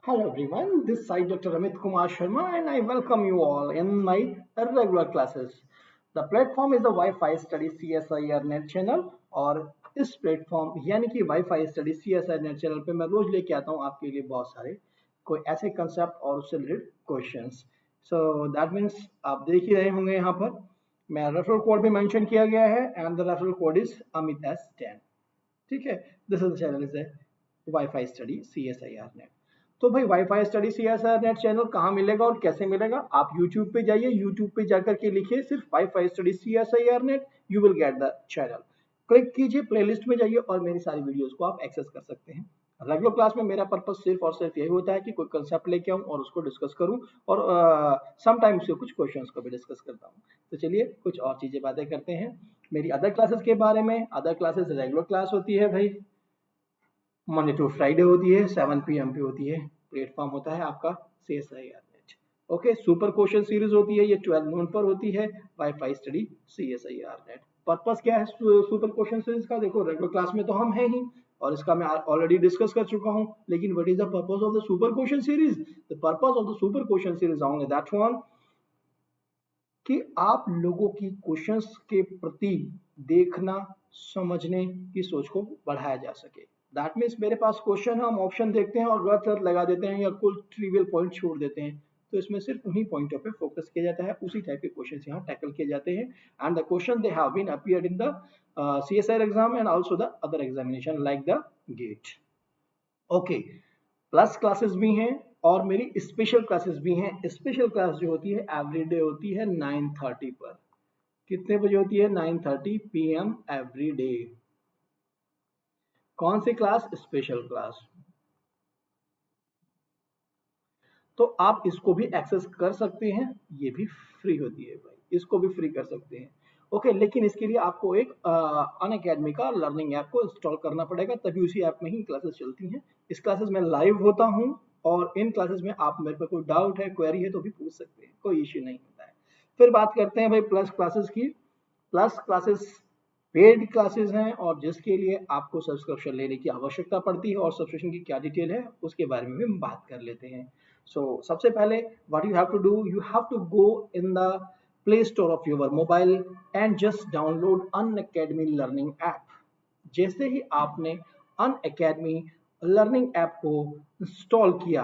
Hello everyone, this side Dr. Amit Kumar Sharma and I welcome you all in my regular classes. The platform is the Wi-Fi Study CSIR Net channel और इस platform यानी कि Wi-Fi Study CSIR Net channel पे मैं रोज लेके आता हूँ आपके लिए बहुत सारे कोई ऐसे कंसेप्ट और उससे related questions. So that means आप देख ही रहे होंगे यहाँ पर मैं रेफरल कोड भी मेंशन किया गया है and the referral code is Amit S10. ठीक है, this is the channel is wifi study CSIR net. तो भाई wifi study CSIR net channel कहाँ मिलेगा और कैसे मिलेगा? आप यूट्यूब पे जाइए, यूट्यूब पे जाकर के लिखिए सिर्फ wifi study CSIR net, you will get the channel. Click कीजिए, प्लेलिस्ट में जाइए और मेरी सारी वीडियोस को आप एक्सेस कर सकते हैं. रेगुलर क्लास में मेरा पर्पस सिर्फ और सिर्फ यही होता है कि कोई कंसेप्ट लेके आऊं और उसको डिस्कस करूं और समटाइम्स कुछ क्वेश्चंस को भी डिस्कस करता हूं. तो चलिए कुछ और चीजें बातें करते हैं मेरी अदर क्लासेस के बारे में. अदर क्लासेस रेगुलर क्लास होती है भाई, मंडे टू फ्राइडे होती है, 7 PM पे होती है. प्लेटफॉर्म होता है आपका CSIR net. Okay, super question series होती है, ये 12 नोन पर होती है. Wifi study CSIR net. Purpose क्या है सुपर क्वेश्चन सीरीज का? देखो रेगुलर क्लास में तो हम हैं ही और इसका मैं ऑलरेडी डिस्कस कर चुका हूं, लेकिन what is the purpose of the super question series? The purpose of the super question series only that one कि आप लोगों की क्वेश्चंस के प्रति देखना समझने की सोच को बढ़ाया जा सके. दैट मीन्स मेरे पास क्वेश्चन है, हम ऑप्शन देखते हैं और गलत गलत लगा देते हैं या कुल ट्रिवियल पॉइंट छोड़ देते हैं. तो इसमें सिर्फ उन्हीं पॉइंटों पे फोकस किया जाता है, उसी टाइप के क्वेश्चन यहाँ टैकल किए जाते हैं. And the question they have been appeared in the CSIR exam and also the other examination like the GATE. Okay, plus classes भी हैं और मेरी स्पेशल क्लासेस भी हैं. स्पेशल क्लास जो होती है एवरीडे होती है 9:30 पर. कितने बजे होती है? 9:30 PM एवरी डे. कौन सी क्लास? Special class. तो आप इसको भी एक्सेस कर सकते हैं, ये भी फ्री होती है भाई, इसको भी फ्री कर सकते हैं. ओके, लेकिन इसके लिए आपको एक अनअकैडमी का लर्निंग ऐप को इंस्टॉल करना पड़ेगा, तभी उसी ऐप में ही क्लासेस चलती हैं. इस क्लासेस में लाइव होता हूँ और इन क्लासेस में आप मेरे पे कोई डाउट है, क्वेरी है तो भी पूछ सकते हैं, कोई इश्यू नहीं होता है. फिर बात करते हैं भाई प्लस क्लासेस की. प्लस क्लासेस पेड क्लासेस हैं और जिसके लिए आपको सब्सक्रिप्शन लेने की आवश्यकता पड़ती है और सब्सक्रिप्शन की क्या डिटेल है उसके बारे में भी हम बात कर लेते हैं. सो सबसे पहले what you have to do, you have to go in the play store of your mobile and just download Unacademy learning app. जैसे ही आपने अनअकैडमी लर्निंग ऐप को इंस्टॉल किया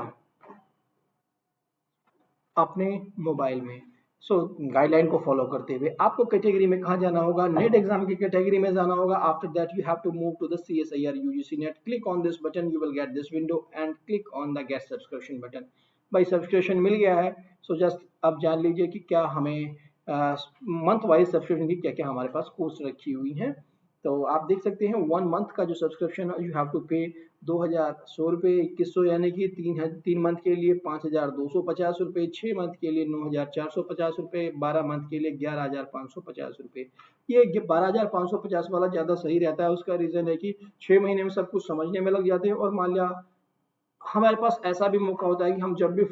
अपने मोबाइल में, सो गाइडलाइन को फॉलो करते हुए आपको कैटेगरी में कहाँ जाना होगा? नेट एग्जाम की कैटेगरी में जाना होगा. After that you have to move to the CSIR UGC NET. Click on this button, you will get this window and click on the get subscription button. भाई subscription मिल गया है, so just अब जान लीजिए कि क्या हमें मंथ वाइज सब्सक्रिप्शन की क्या क्या हमारे पास कोर्स रखी हुई हैं. तो आप देख सकते हैं 1 मंथ का जो सब्सक्रिप्शन है यू हैव टू पे 2,100 रुपये, 2100 यानी कि 3 मंथ के लिए 5,250 रुपये, 6 मंथ के लिए 9,450 रुपये, 12 मंथ के लिए 11,550 रुपये. ये 12,550 वाला ज़्यादा सही रहता है. उसका रीज़न है कि 6 महीने में सब कुछ समझने में लग जाते हैं और मान लिया हमारे पास ऐसा भी मौका होता है कि हम जब भी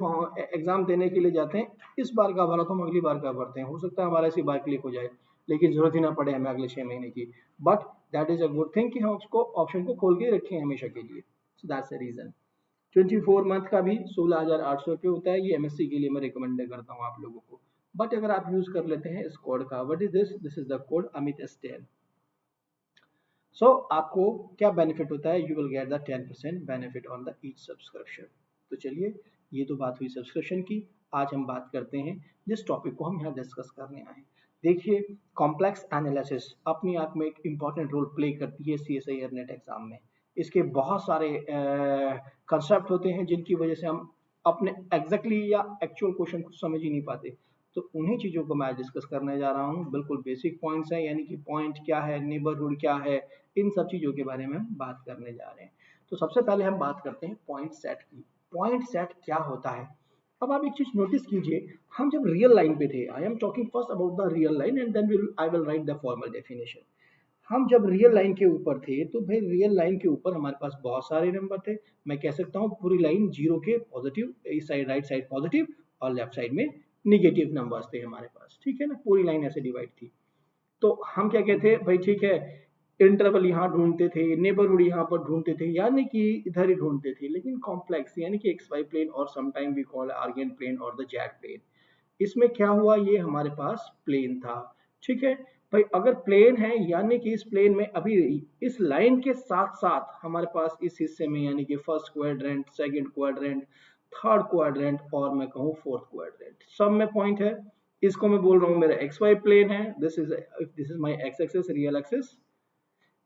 एग्जाम देने के लिए जाते हैं, इस बार का भरा तो हम अगली बार का भरते हैं, हो सकता है हमारा इसी बार क्लिक हो जाए, लेकिन जरूरत ही ना पड़े हमें अगले 6 महीने की. But that is a good thing कि हम उसको ऑप्शन को खोल के रखें हमेशा के लिए. So that's the reason. 24 month का भी 16,800 रुपये होता है. ये MSc के लिए मैं रिकमेंड करता हूँ आप लोगों को. बट अगर आप यूज कर लेते हैं इस कोड का, what is this? This is the code Amit S10. सो आपको क्या बेनिफिट होता है? You will get the 10% benefit on the each subscription. तो चलिए, ये तो बात हुई सब्सक्रिप्शन की. आज हम बात करते हैं जिस टॉपिक को हम यहाँ डिस्कस करने आए. देखिए, कॉम्प्लेक्स एनालिसिस अपनी आप में एक इम्पॉर्टेंट रोल प्ले करती है CSIR नेट एग्जाम में. इसके बहुत सारे कंसेप्ट होते हैं जिनकी वजह से हम अपने एग्जैक्टली या एक्चुअल क्वेश्चन को समझ ही नहीं पाते. तो उन्हीं चीज़ों को मैं डिस्कस करने जा रहा हूँ. बिल्कुल बेसिक पॉइंट्स हैं, यानी कि पॉइंट क्या है, नेबरहुड क्या है, इन सब चीज़ों के बारे में हम बात करने जा रहे हैं. तो सबसे पहले हम बात करते हैं पॉइंट सेट की. पॉइंट सेट क्या होता है? अब आप एक चीज नोटिस कीजिए, हम जब रियल लाइन पे थे, I am talking first about the real line and then I will write the formal definition. हम जब रियल लाइन के ऊपर थे तो भाई रियल लाइन के ऊपर हमारे पास बहुत सारे नंबर थे. मैं कह सकता हूँ पूरी लाइन जीरो के पॉजिटिव, इस साइड राइट साइड पॉजिटिव और लेफ्ट साइड में निगेटिव नंबर्स थे हमारे पास. ठीक है ना, पूरी लाइन ऐसे डिवाइड थी. तो हम क्या कहते हैं भाई, ठीक है, इंटरवल यहाँ ढूंढते थे, नेबरहुड यहाँ पर ढूंढते थे, यानी कि इधर ही ढूंढते थे। लेकिन कॉम्प्लेक्स यानी कि एक्स वाई प्लेन और sometime we call Argand plane और द जेड प्लेन, इसमें क्या हुआ, ये हमारे पास प्लेन था। ठीक है भाई, अगर प्लेन है यानी कि इस प्लेन में अभी इस लाइन के साथ साथ हमारे पास इस हिस्से में यानी कि first quadrant, second quadrant, third quadrant और मैं कहूँ फोर्थ क्वाड्रेंट, सब में पॉइंट है। इसको मैं बोल रहा हूँ मेरा एक्स वाई प्लेन है, this is my x axis, real axis,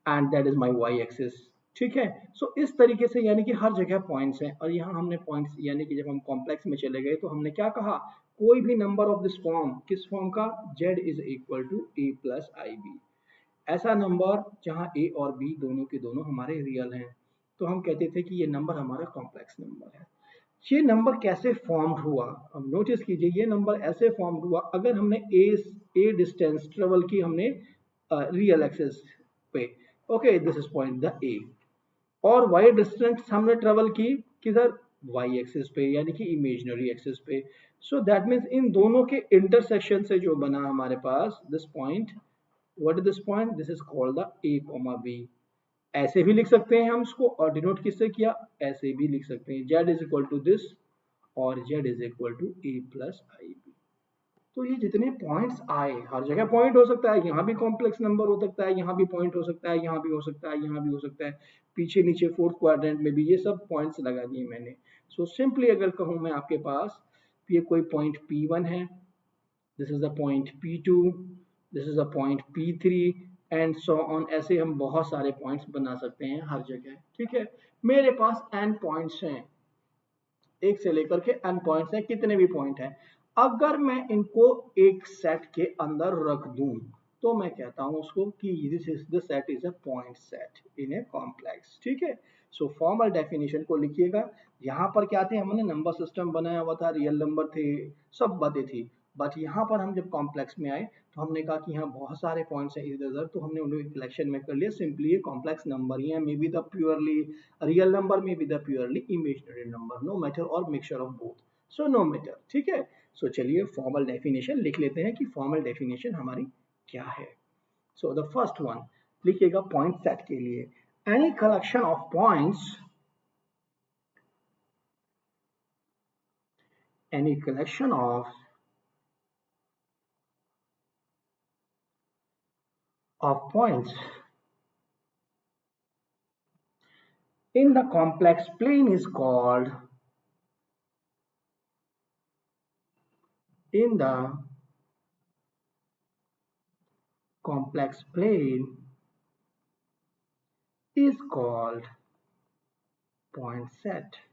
and that is my y axis. ठीक है, सो इस तरीके से यानी कि हर जगह पॉइंट्स हैं। और यहाँ हमने पॉइंट्स यानी कि जब हम कॉम्प्लेक्स में चले गए तो हमने क्या कहा, कोई भी नंबर ऑफ दिस फॉर्म, किस फॉर्म का, z is equal to a plus i b, ऐसा नंबर जहाँ a और b दोनों के दोनों हमारे रियल हैं, तो हम कहते थे कि ये नंबर हमारा कॉम्प्लेक्स नंबर है। ये नंबर कैसे फॉर्म्ड हुआ, अब नोटिस कीजिए, ये नंबर ऐसे फॉर्म्ड हुआ अगर हमने a डिस्टेंस ट्रेवल की हमने रियल एक्सिस पे, okay this is point the ए, और y डिस्टेंस हमने ट्रेवल की किधर, y एक्सिस पे यानी कि इमेजिनरी एक्सिस पे। सो दैट मींस इन दोनों के इंटरसेक्शन से जो बना हमारे पास this point, what is this point, this is called the a comma b। ऐसे भी लिख सकते हैं हम इसको, और डिनोट किससे किया, ऐसे भी लिख सकते हैं, z is equal to this और z is equal to a plus i b. तो ये जितने पॉइंट्स आए, हर जगह पॉइंट हो सकता है, यहाँ भी कॉम्प्लेक्स नंबर हो सकता है, यहाँ भी पॉइंट हो सकता है, यहाँ भी हो सकता है, यहाँ भी हो सकता है, पीछे नीचे फोर्थ क्वाड्रेंट में भी, ये सब पॉइंट्स लगा दिए मैंने। सो सिंपली अगर कहूँ मैं आपके पास, ये कोई पॉइंट P1 है, this is the point P2, this is the point P3 and so on, ऐसे हम बहुत सारे पॉइंट्स बना सकते हैं हर जगह। ठीक है, मेरे पास n पॉइंट्स हैं, एक से लेकर के n पॉइंट्स हैं, कितने भी पॉइंट हैं, अगर मैं इनको एक सेट के अंदर रख दूं तो मैं कहता हूं उसको कि this is the set is a point set in a complex. ठीक है, सो फॉर्मल डेफिनेशन को लिखिएगा। यहाँ पर क्या थे, हमने नंबर सिस्टम बनाया हुआ था, रियल नंबर थे, सब बातें थी, बट यहाँ पर हम जब कॉम्प्लेक्स में आए तो हमने कहा कि यहाँ बहुत सारे पॉइंट्स हैं इधर उधर, तो हमने उन्हें कलेक्शन में कर लिया, सिंपली ये कॉम्प्लेक्स नंबर ही है, may be the purely real number, may be the purely imaginary number, no matter, और mixture of both, so no matter. ठीक है, सो चलिए फॉर्मल डेफिनेशन लिख लेते हैं कि फॉर्मल डेफिनेशन हमारी क्या है। सो द फर्स्ट वन लिखिएगा पॉइंट सेट के लिए, any collection of points, any collection of points in the complex plane is called, in the complex plane is called point set।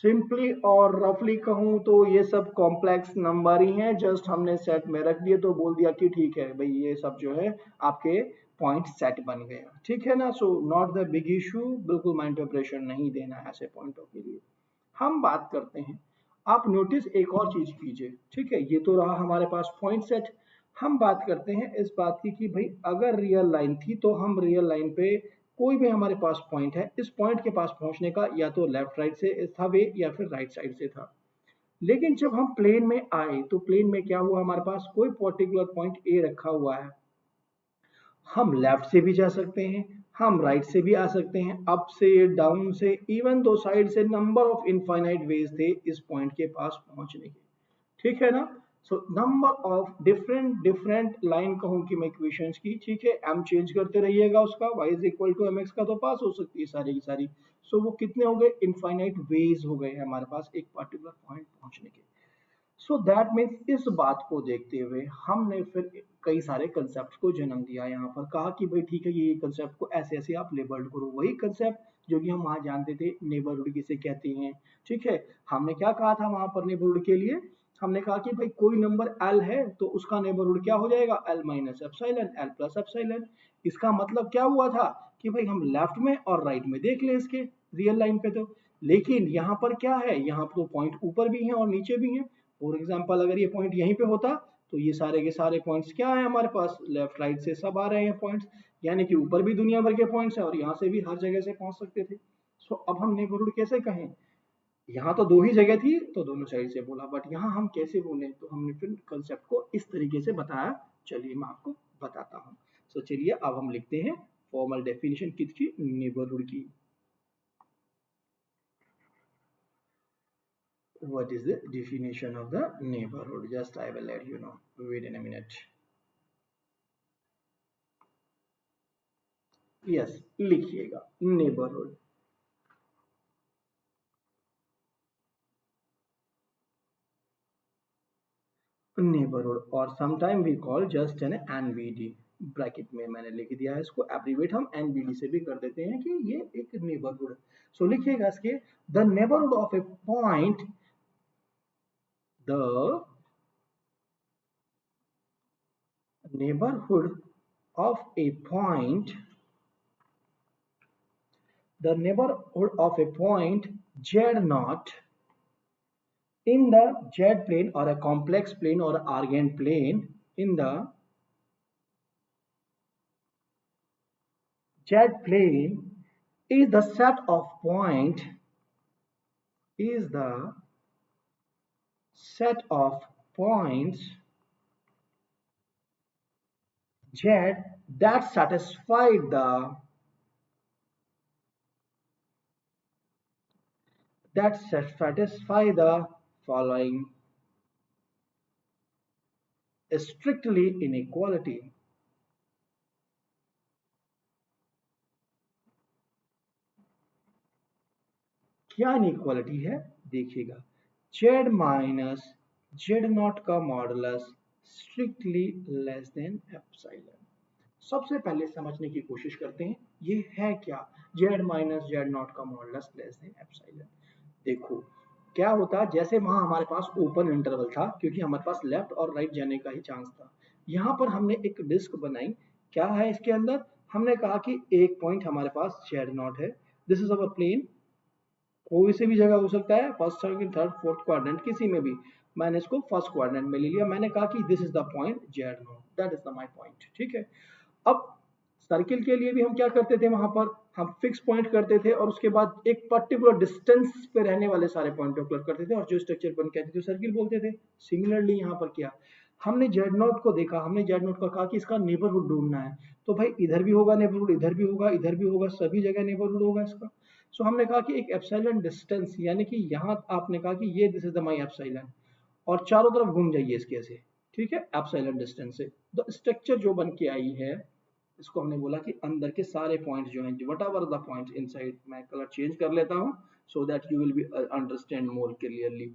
Simply और रफली कहूं तो ये सब कॉम्प्लेक्स नंबर ही हैं, जस्ट हमने सेट में रख दिए तो बोल दिया कि ठीक है भाई ये सब जो है आपके पॉइंट सेट बन गया। ठीक है ना, so not the big issue, बिल्कुल माइंड पे प्रेशर नहीं देना है ऐसे पॉइंटों के लिए। हम बात करते हैं, आप नोटिस एक और चीज कीजिए। ठीक है, ये तो रहा हमारे पास पॉइंट सेट। हम बात करते हैं इस बात की कि भाई अगर रियल लाइन थी तो हम रियल लाइन पे कोई भी हमारे पास पॉइंट है, इस पॉइंट के पास पहुंचने का या तो लेफ्ट राइट से था वे या फिर राइट साइड से था। लेकिन जब हम प्लेन में आए तो प्लेन में क्या हुआ, हमारे पास कोई पर्टिकुलर पॉइंट ए रखा हुआ है, हम लेफ्ट से भी जा सकते हैं, हम राइट से भी आ सकते हैं, अप से, डाउन से, इवन दो साइड से, नंबर ऑफ इनफाइनाइट वेज थे इस पॉइंट के पास पहुंचने के। ठीक है ना, so number of different different line कहूं कि मैं इक्वेशंस की, ठीक है, एम चेंज करते रहिएगा उसका, y is equal to mx का तो पास हो सकती है सारी की सारी। सो वो कितने हो गए, इनफाइनाइट वेज हो गए हमारे पास एक पर्टिकुलर पॉइंट पहुंचने के। सो दैट मीन्स इस बात को देखते हुए हमने फिर कई सारे कंसेप्ट को जन्म दिया, यहाँ पर कहा कि भाई ठीक है ये कंसेप्ट को ऐसे ऐसे आप लेबल्ड करो, वही कंसेप्ट जो कि हम वहाँ जानते थे, नेबरहुड किसे कहते हैं। ठीक है, हमने क्या कहा था वहां पर नेबरहुड के लिए, हमने कहा कि भाई कोई नंबर एल है तो उसका नेबरहुड क्या हो जाएगा, L minus epsilon, L plus epsilon. इसका मतलब क्या हुआ था कि भाई हम लेफ्ट में और राइट में देख लें इसके रियल लाइन पे तो, लेकिन यहाँ पर क्या है, यहाँ पर तो पॉइंट ऊपर भी है और नीचे भी है। फॉर एग्जाम्पल अगर ये पॉइंट यहीं पे होता तो ये सारे के सारे पॉइंट्स क्या है हमारे पास, लेफ्ट राइट से सब आ रहे हैं पॉइंट्स, यानी कि ऊपर भी दुनिया भर के पॉइंट्स हैं और यहाँ से भी हर जगह से पहुंच सकते थे। सो अब हम नेबरहुड कैसे कहें, यहाँ तो दो ही जगह थी तो दोनों साइड से बोला, बट यहाँ हम कैसे बोले, तो हमने फिर कंसेप्ट को इस तरीके से बताया, चलिए मैं आपको बताता हूँ। सो चलिए अब हम लिखते हैं फॉर्मल डेफिनेशन किसकी, नेबरहुड की। What is the definition of the neighborhood? Just I will let you know. Wait in a minute. Yes, लिखिएगा neighborhood. Neighborhood और sometime we call just an NVD. Bracket में मैंने लिख दिया है इसको, एब्रीवेट हम NVD से भी कर देते हैं कि ये एक नेबरहुड। सो लिखिएगा इसके, the neighbourhood of a point, the neighborhood of a point, the neighborhood of a point z naught in the z plane or a complex plane or argand plane, in the z plane is the set of point, is the set of points z that satisfy the following strictly inequality. क्या inequality है देखिएगा, Z minus Z naught का modulus strictly less than epsilon. सबसे पहले समझने की कोशिश करते हैं ये है क्या, जेड माइनस जेड नॉट का मॉडुलस लेस देन एप्सिलॉन। देखो क्या होता, जैसे वहां हमारे पास ओपन इंटरवल था क्योंकि हमारे पास लेफ्ट और राइट जाने का ही चांस था, यहाँ पर हमने एक डिस्क बनाई, क्या है इसके अंदर, हमने कहा कि एक पॉइंट हमारे पास जेड नॉट है, दिस इज अवर प्लेन, कोई से भी जगह हो सकता है, first second third fourth quadrant किसी में भी, मैंने इसको फर्स्ट क्वाड्रेंट में ले लिया, मैंने कहा कि this is the point Z not, that is the my point, ठीक है। अब सर्किल के लिए भी हम क्या करते थे, वहां पर हम फिक्स पॉइंट करते थे और उसके बाद एक पर्टिकुलर डिस्टेंस पे रहने वाले सारे पॉइंटों को करते थे और जो स्ट्रक्चर बन के आते थे सर्किल बोलते थे। सिमिलरली यहाँ पर क्या, हमने जेड नॉट को देखा, हमने जेड नॉट को कहा कि इसका नेबरहुड ढूंढना है, तो भाई इधर भी होगा नेबरहुड, इधर भी होगा, इधर भी होगा, सभी जगह नेबरहुड होगा इसका। सो हमने कहा कि एक एप्सिलॉन डिस्टेंस, यानी कि यहाँ आपने कहा कि ये this is the my epsilon और चारों तरफ घूम जाइए इसके ऐसे, ठीक है, एप्सिलॉन डिस्टेंस से तो स्ट्रक्चर जो बन के आई है इसको हमने बोला कि अंदर के सारे पॉइंट जो हैं, whatever the point inside, मैं कलर चेंज कर लेता हूँ so that you will be understand more clearly.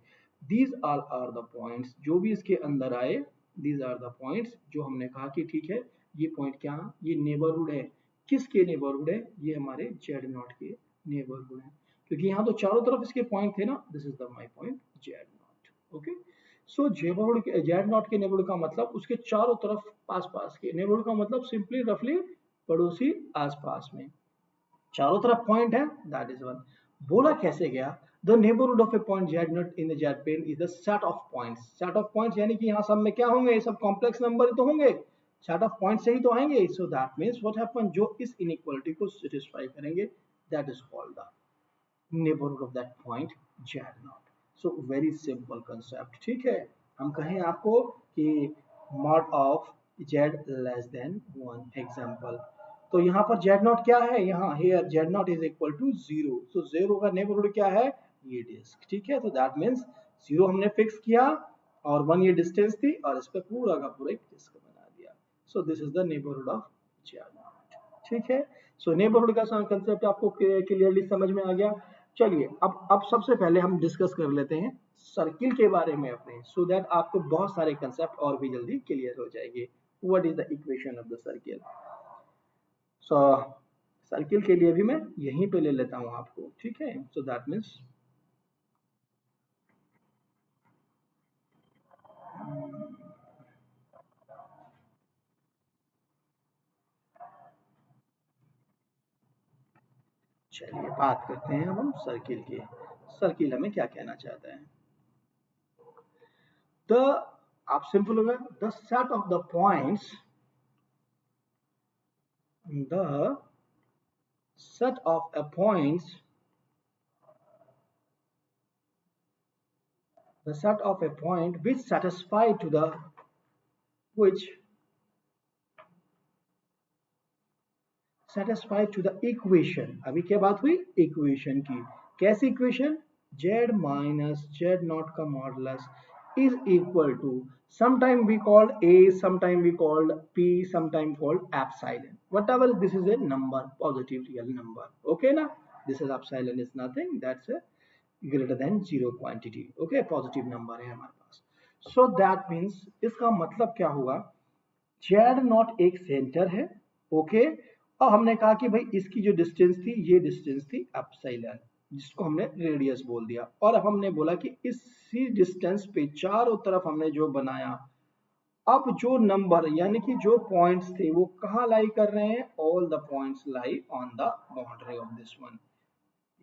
These are the points जो भी इसके अंदर आए, दीज आर द पॉइंट्स जो हमने कहा कि ठीक है ये पॉइंट क्या, ये नेबरहुड है, किसके नेबरहुड है, ये हमारे जेड नॉट के नेबरहुड है, क्योंकि यहाँ तो चारों तरफ इसके पॉइंट थे ना, this is the my point Z not. Okay, so Z not के नेबरहुड का मतलब उसके चारों तरफ पास पास के, नेबरहुड का मतलब सिंपली रफली पड़ोसी आसपास में, चारों तरफ पॉइंट है, दैट इज वन। बोला कैसे गया, the neighbourhood of a point Z not in the z plane is the set of points, set of points यानी कि यहाँ सब में क्या होंगे, सब कॉम्प्लेक्स नंबर तो होंगे, सेट ऑफ पॉइंट से ही तो आएंगे, so that means what happen, जो इस इनइक्वालिटी को सेटिस्फाई करेंगे, that is called the neighbourhood of that point Z naught. So very simple concept, ठीक है। हम कहें आपको कि mod of z less than one example, तो यहाँ पर जेड नॉट क्या है, यहाँ here z naught is equal to zero, तो जीरो का नेबरहुड क्या है, ये डिस्क, ठीक है, तो दैट मीन्स जीरो हमने फिक्स किया और वन ये डिस्टेंस थी और इस पर पूरा का पूरा एक डिस्क बना दिया, सो this is the neighbourhood of Z not, ठीक है। सो नेबरहुड का कंसेप्ट आपको क्लियरली समझ में आ गया। चलिए अब सबसे पहले हम डिस्कस कर लेते हैं सर्किल के बारे में अपने, सो दैट आपको बहुत सारे कंसेप्ट और भी जल्दी क्लियर हो जाएंगे। What is the equation of the circle, so circle के लिए भी मैं यहीं पे ले लेता हूं आपको, ठीक है, सो दैट मीन्स चलिए बात करते हैं अब हम सर्किल की, सर्किल हमें क्या कहना चाहता है, द आप सिंपल होगा, the set of the points, the set of points, the set of a point which satisfy to the, which satisfied to the equation. अभी क्या बात हुई इक्वेशन की, कैसी equation, z minus z naught का modulus is equal to sometime we called a, sometime we called p, sometime called epsilon, whatever, this is a number, positive real number, okay na, this is epsilon is nothing, that's a greater than zero quantity, okay, positive number है हमारे पास. सो that means इसका मतलब क्या हुआ, Z not एक centre है, okay, और हमने कहा कि भाई इसकी जो डिस्टेंस थी ये डिस्टेंस थी एप्सिलॉन, जिसको हमने रेडियस बोल दिया, और अब हमने बोला कि इसी डिस्टेंस पे चारों तरफ हमने जो बनाया, अब जो नंबर यानी कि जो पॉइंट्स थे वो कहाँ लाई कर रहे हैं, all the points lie on the boundary of this one,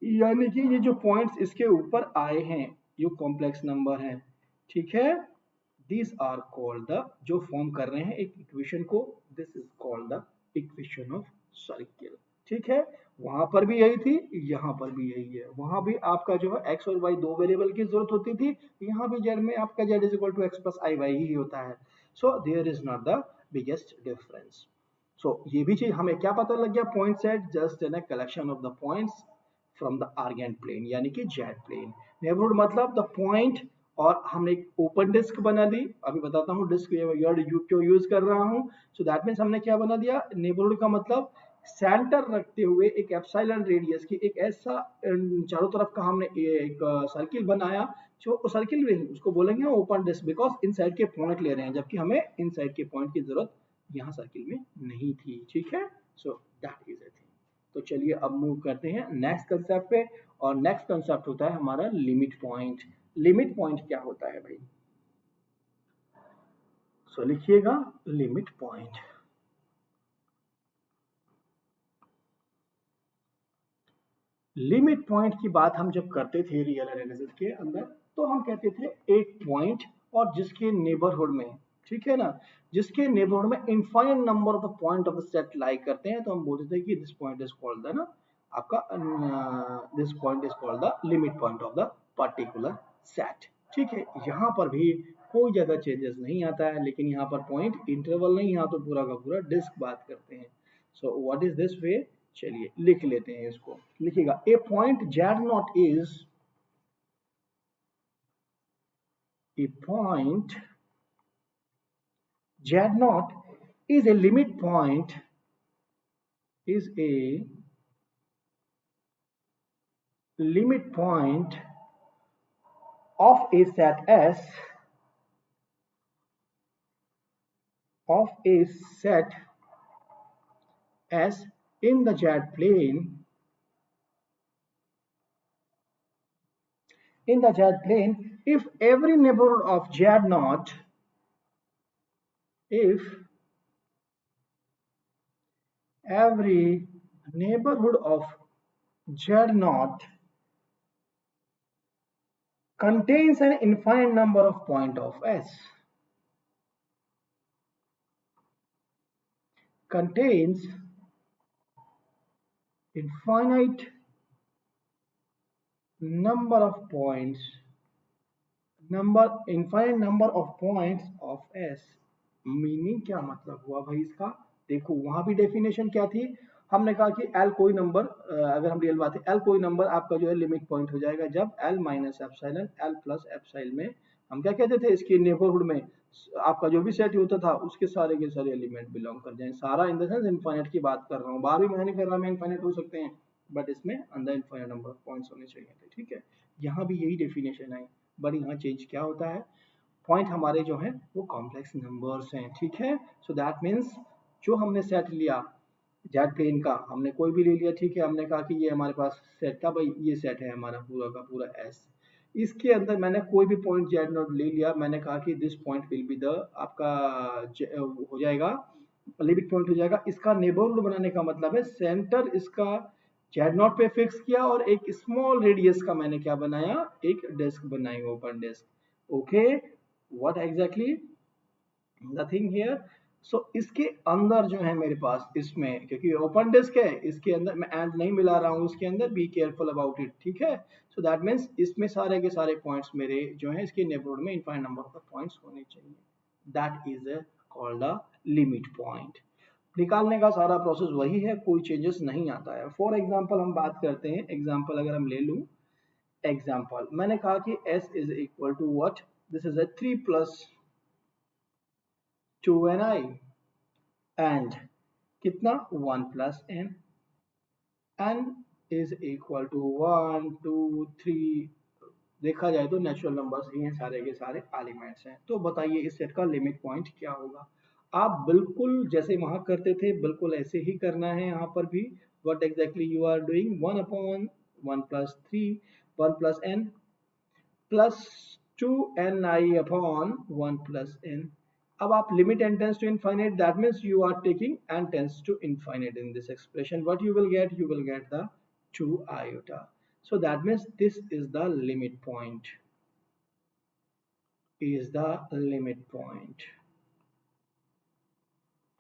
यानी कि ये जो पॉइंट्स इसके ऊपर आए हैं ये कॉम्प्लेक्स नंबर है, ठीक है, these आर कॉल्ड द, जो फॉर्म कर रहे हैं एक इक्वेशन को, this is called the equation of circle, ठीक है, वहां पर भी यही थी, यहाँ पर भी यही है, वहां भी आपका जो है x और y दो वेरिएबल की जरूरत होती थी, यहाँ भी z में आपका z is equal to x plus I Y ही होता है, so there is not the biggest difference. So ये भी चीज हमें क्या पता लग गया, point set just in a collection of the points from the Argand plane, यानी कि जेड प्लेन. नेबरहुड मतलब द पॉइंट, और हमने एक ओपन डिस्क बना दी, अभी बताता हूँ डिस्क वर्ड क्यों यूज कर रहा हूँ. सो दैट मीन्स हमने क्या बना दिया, नेबरहुड का मतलब सेंटर रखते हुए एक एप्सिलॉन रेडियस की एक ऐसा चारों तरफ का हमने एक सर्किल बनाया, जो सर्किल में उसको बोलेंगे open disc, because inside के पॉइंट ले रहे हैं, जबकि हमें इन साइड के पॉइंट की जरूरत यहाँ सर्किल में नहीं थी, ठीक है. So that is it. तो चलिए अब मूव करते हैं नेक्स्ट कंसेप्ट पे, और नेक्स्ट कंसेप्ट होता है हमारा लिमिट पॉइंट. लिमिट पॉइंट क्या होता है भाई, सो लिखिएगा लिमिट पॉइंट. लिमिट पॉइंट की बात हम जब करते थे रियल एनालिसिस के अंदर, तो हम कहते थे एक पॉइंट और जिसके नेबरहुड में, ठीक है ना, जिसके नेबरहुड में infinite number of the point of the set lie करते हैं, तो हम बोलते थे कि this point is called the ना आपका this point is called the limit point of the particular set, ठीक है. यहाँ पर भी कोई ज्यादा चेंजेस नहीं आता है, लेकिन यहाँ पर पॉइंट इंटरवल नहीं, यहाँ तो पूरा का पूरा डिस्क बात करते हैं. So what is this way, चलिए लिख लेते हैं इसको, लिखिएगा a point Z naught is, a point Z naught is a limit point, is a limit point of a set S, of a set S in the Z plane, in the Z plane if every neighborhood of Z naught, if every neighborhood of Z naught contains an infinite number of points of S, contains infinite number of points, infinite number of points of S. Meaning क्या मतलब हुआ भाई इसका, देखो वहां भी definition क्या थी, हमने कहा कि L कोई नंबर, अगर हम रियल बात है, L कोई नंबर आपका जो है लिमिट पॉइंट हो जाएगा जब L minus epsilon L plus epsilon में हम क्या कहते थे, इसके नेबरहुड में आपका जो भी सेट होता था उसके सारे के सारे एलिमेंट बिलोंग कर जाए, सारा इन द सेंस इनफाइनाइट की बात कर रहा हूँ, बाहर भी मैं नहीं कर रहा, मैं इनफाइनाइट हो सकते हैं, बट इसमें अंदर इनफाइनाइट नंबर ऑफ पॉइंट्स होने चाहिए थे, ठीक है. यहाँ भी यही डेफिनेशन है, बट यहाँ चेंज क्या होता है, पॉइंट हमारे जो है वो कॉम्प्लेक्स नंबर्स हैं, ठीक है. सो दैट मीन्स जो हमने सेट लिया जेड प्लेन का, हमने कोई भी ले लिया, ठीक है, हमने कहा कि ये हमारे पास सेट था भाई, ये सेट है हमारा पूरा का पूरा एस, इसके अंदर मैंने कोई भी पॉइंट जेड नोट ले लिया, मैंने कहा कि this point will be the आपका हो जाएगा लिमिट पॉइंट हो जाएगा, इसका नेबरहुड बनाने का मतलब है सेंटर इसका जेड नॉट पे फिक्स किया, और एक स्मॉल रेडियस का मैंने क्या बनाया, एक डिस्क बनाई, open disc, okay. What exactly the thing here, so इसके अंदर जो है मेरे पास, इसमें क्योंकि ओपन डिस्क है, इसके अंदर मैं एंड नहीं मिला रहा हूँ उसके अंदर, बी केयरफुल अबाउट इट, ठीक है. सो दैट मीन्स इसमें सारे के सारे पॉइंट्स मेरे जो है इसके नेबरहुड में इनफाइनाइट नंबर ऑफ पॉइंट्स होने चाहिए, that is called the limit point. निकालने का सारा प्रोसेस वही है, कोई चेंजेस नहीं आता है। फॉर एग्जाम्पल हम बात करते हैं, एग्जाम्पल अगर हम ले लूँ, एग्जाम्पल मैंने कहा कि s is equal to what, this is a 3 plus 2ni and कितना 1 plus n is equal to 1 2 3। देखा जाए तो नेचुरल नंबर्स ही हैं, सारे के सारे एलिमेंट्स हैं। तो बताइए इस सेट का लिमिट पॉइंट क्या होगा। आप बिल्कुल जैसे वहां करते थे बिल्कुल ऐसे ही करना है यहाँ पर भी। What exactly you are doing, 1 upon 1 plus 3 1 plus n plus 2ni upon 1 plus n। अब आप limit n tends to infinite, that means you are taking n tends to infinite in this expression, what you will get the 2 iota. So that means this is the limit point, is the limit point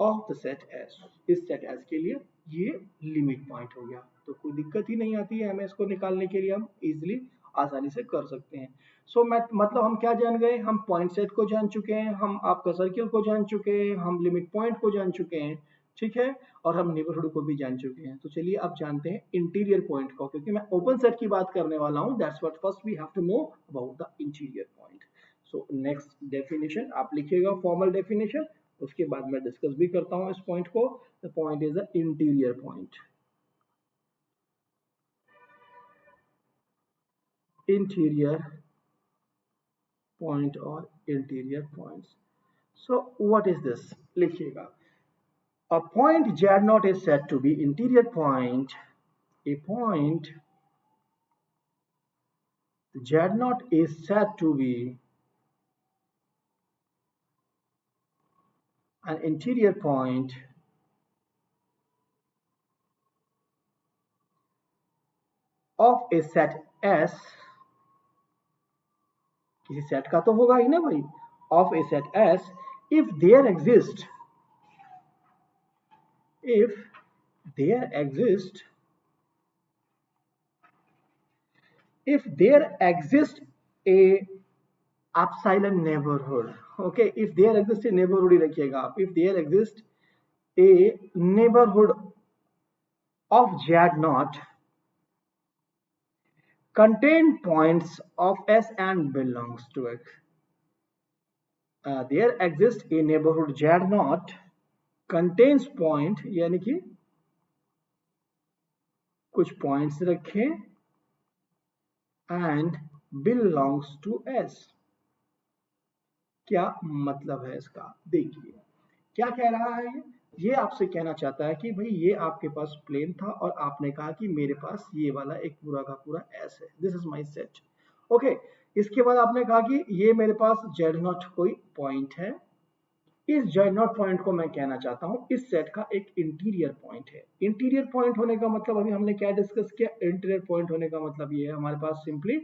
of the set S। इस set S के लिए ये limit point हो गया, तो कोई दिक्कत ही नहीं आती है हमें इसको निकालने के लिए, हम इजिली आसानी से कर सकते हैं। सो मतलब हम क्या जान गए, हम पॉइंट सेट को जान चुके हैं, हम आपका सर्किल को जान चुके हैं, हम लिमिट पॉइंट को जान चुके हैं, ठीक है, और हम नेबरहुड को भी जान चुके हैं। तो चलिए अब जानते हैं इंटीरियर पॉइंट को, क्योंकि मैं ओपन सेट की बात करने वाला हूं, that's what first we have to know about the interior point. So next definition आप लिखिएगा, फॉर्मल डेफिनेशन, उसके बाद मैं डिस्कस भी करता हूं इस पॉइंट को। The point is the interior point, interior point और interior points. So what is this, लिखिएगा, a point Z0 is said to be interior point. A point Z0 is said to be an interior point of a set S, किसी set का तो होगा ही ना भाई, of a set S if there exists a epsilon neighborhood। okay, if there exists a neighborhood ही रखिएगा आप, if there exists a neighborhood of Z0 contain points of S and belongs to it। there exists a neighborhood Z0 contains point, यानी कि कुछ points रखें and belongs to S। क्या मतलब है इसका, देखिए क्या कह रहा है ये आपसे कहना चाहता है कि भाई ये आपके पास प्लेन था और आपने कहा कि मेरे पास ये वाला एक पूरा का पूरा S है, this is my set. Okay, इसके बाद आपने कहा कि ये मेरे पास Z0 कोई पॉइंट है, इस Z0 पॉइंट को मैं कहना चाहता हूं इस सेट का एक इंटीरियर पॉइंट है। इंटीरियर पॉइंट होने का मतलब अभी हमने क्या डिस्कस किया, इंटीरियर पॉइंट होने का मतलब ये है हमारे पास सिंपली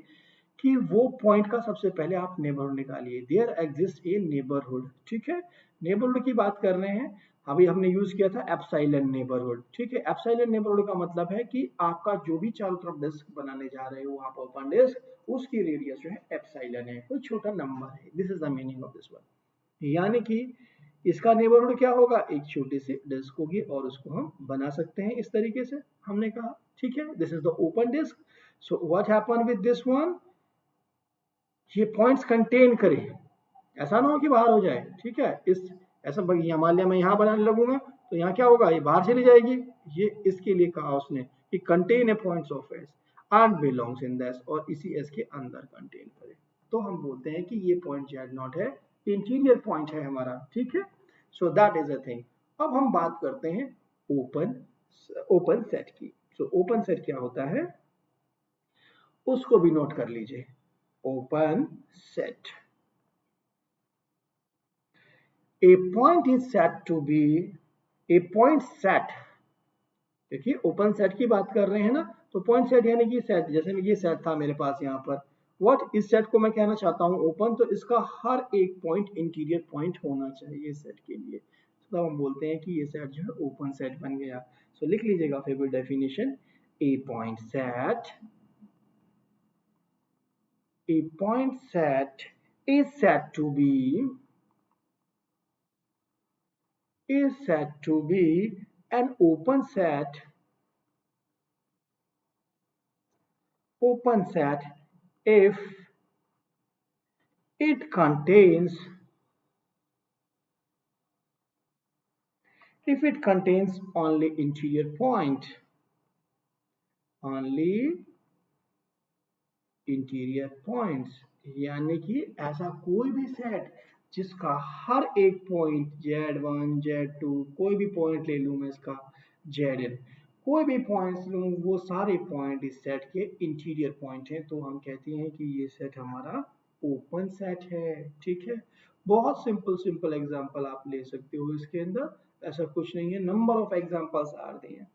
कि वो पॉइंट का सबसे पहले आप नेबरहुड निकालिए, देयर एग्जिस्ट ए नेबरहुड, ठीक है, नेबरहुड की बात कर रहे हैं। अभी हमने यूज किया था एप्सिलॉन नेबरहुड, ठीक है, एप्सिलॉन नेबरहुड का मतलब है कि आपका जो भी चारों तरफ डिस्क बनाने जा रहे हो वहां पर ओपन डिस्क, उसकी रेडियस जो है एप्सिलॉन है, कोई छोटा नंबर है, this is the meaning of this one. यानी कि इसका नेबरहुड क्या होगा, एक छोटी सी डिस्क होगी और उसको हम बना सकते हैं इस तरीके से, हमने कहा ठीक है, this is the open disc. So what happen with this one, ये पॉइंट्स कंटेन करे, ऐसा ना हो कि बाहर हो जाए, ठीक है, इस ऐसा मान लिया मैं यहाँ बनाने लगूंगा तो यहाँ क्या होगा, ये बाहर चली जाएगी, ये इसके लिए कहा उसने कि contain a points of S and belongs in this, और इसी एस के अंदर कंटेन करे, तो हम बोलते हैं कि ये पॉइंट Z0 है, इंटीरियर पॉइंट है हमारा, ठीक है। So that is a thing. अब हम बात करते हैं ओपन सेट की। सो ओपन सेट क्या होता है उसको भी नोट कर लीजिए, open set, a point is said to be a point set। देखिए ओपन सेट की बात कर रहे हैं ना, तो पॉइंट सेट यानी कि सेट, जैसे ये सेट था मेरे पास यहाँ पर, व्हाट, इस सेट को मैं कहना चाहता हूँ ओपन, तो इसका हर एक पॉइंट इंटीरियर पॉइंट होना चाहिए सेट के लिए, तो हम बोलते हैं कि ये सेट जो है ओपन सेट बन गया। सो लिख लीजिएगा फिर भी definition, A point set, a point set is said to be is said to be an open set if it contains only interior point, only interior points, यानी कि ऐसा कोई भी सेट जिसका हर एक पॉइंट Z1 Z2 कोई भी point ले लूं मैं इसका Zn, कोई भी पॉइंट्स लूं वो सारे पॉइंट इस सेट के इंटीरियर पॉइंट हैं, तो हम कहते हैं कि ये सेट हमारा ओपन सेट है। ठीक है, बहुत सिंपल सिंपल एग्जांपल आप ले सकते हो इसके अंदर, ऐसा कुछ नहीं है, number of examples are there.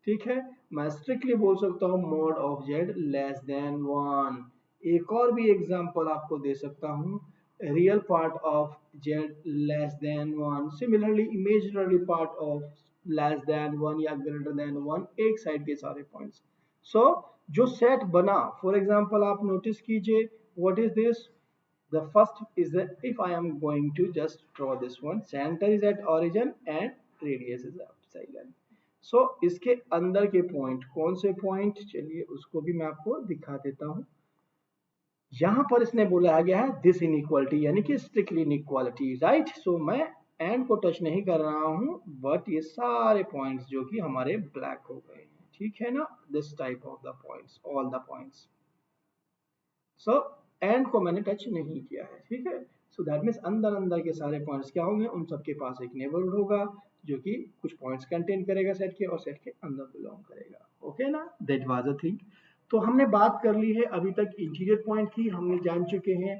ठीक है, मैं स्ट्रिक्टली बोल सकता हूँ mod of z less than one. एक और भी एग्जांपल आपको दे सकता हूँ, real part of z less than one, similarly imaginary part of less than one या ग्रेटर देन वन, एक साइड के सारे पॉइंट्स। सो जो सेट बना, फॉर एग्जांपल आप नोटिस कीजिए, what is this, the first is that if I am going to just draw this one, center is at origin and radius is epsilon। सो इसके अंदर के point कौन से point, चलिए उसको भी मैं आपको दिखा देता हूं। यहां पर इसने बोला गया है दिस इनइक्वालिटी, यानी कि स्ट्रिक्टली इनइक्वालिटी, राइट। सो मैं एंड को टच नहीं कर रहा हूं, बट ये सारे पॉइंट्स जो कि हमारे ब्लैक हो गए हैं, ठीक है ना, this type of the points, all the points. So and को मैंने टच नहीं किया है, ठीक है। सो दैट मीन्स अंदर अंदर के सारे पॉइंट्स क्या होंगे, उन सबके पास एक नेबरहुड होगा जो कि कुछ पॉइंट्स कंटेन करेगा सेट के, और सेट के अंदर बिलोंग करेगा। ओके ना, दैट वाज अ थिंग। तो हमने बात कर ली है अभी तक इंटीरियर पॉइंट की, हमने जान चुके हैं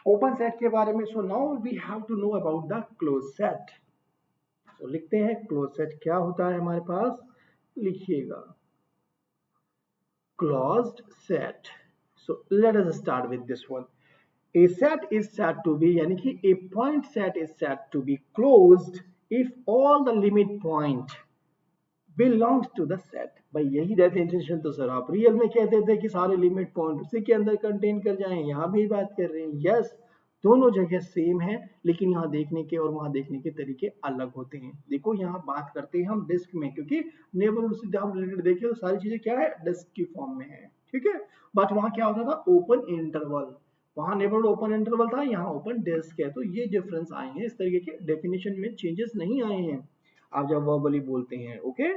ओपन सेट के बारे में। So now we have to know about the close set. तो लिखते हैं क्लोज सेट क्या होता है हमारे पास, लिखिएगा closed set। So let us start with this one। A set is said to be, यानी कि a point set is said to be closed if all the limit point belongs to the set। भाई यही definition तो sir आप real में कहते थे कि सारे लिमिट पॉइंट उसी के अंदर कंटेन कर जाएं, यहाँ भी बात कर रहे हैं। यस, दोनों जगह सेम है, लेकिन यहाँ देखने के और वहां देखने के तरीके अलग होते हैं। देखो यहाँ बात करते हैं हम डिस्क में, क्योंकि नेबरहुड से हम रिलेटेड देखें तो सारी चीजें क्या है, डिस्क की फॉर्म में है, ठीक है। बट वहां क्या होता था, ओपन इंटरवल, वहां नेबरहुड ओपन इंटरवल था, यहाँ ओपन डिस्क है। तो ये डिफरेंस आए हैं, इस तरीके के डेफिनेशन में चेंजेस नहीं आए हैं आप जब वर्बली बोलते हैं। Okay,